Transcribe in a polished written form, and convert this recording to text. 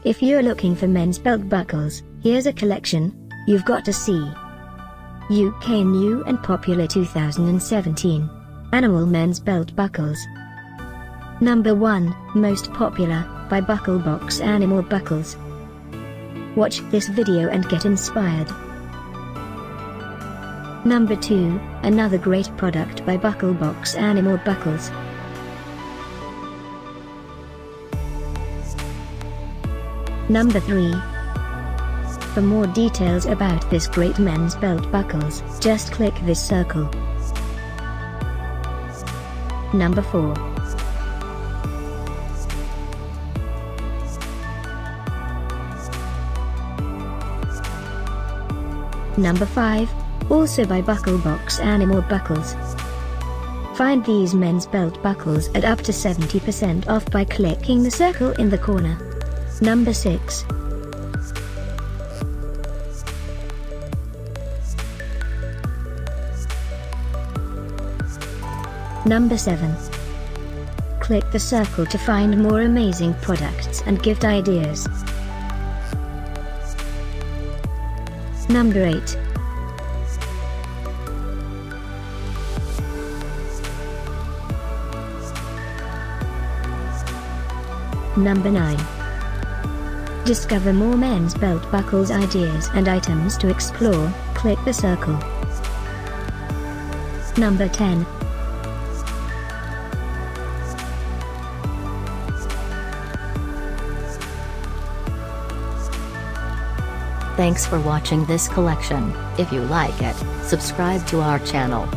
If you're looking for men's belt buckles, here's a collection you've got to see. UK new and popular 2017 Animal men's belt buckles. Number 1, most popular, by Bucklebox Animal Buckles. Watch this video and get inspired. Number 2, another great product by Bucklebox Animal Buckles. Number 3. For more details about this great men's belt buckles, just click this circle. Number 4. Number 5, also by Bucklebox Animal Buckles. Find these men's belt buckles at up to 70% off by clicking the circle in the corner. Number 6. Number 7. Click the circle to find more amazing products and gift ideas. Number 8. Number 9. Discover more men's belt buckles ideas and items to explore, click the circle. Number 10. Thanks for watching this collection. If you like it, subscribe to our channel.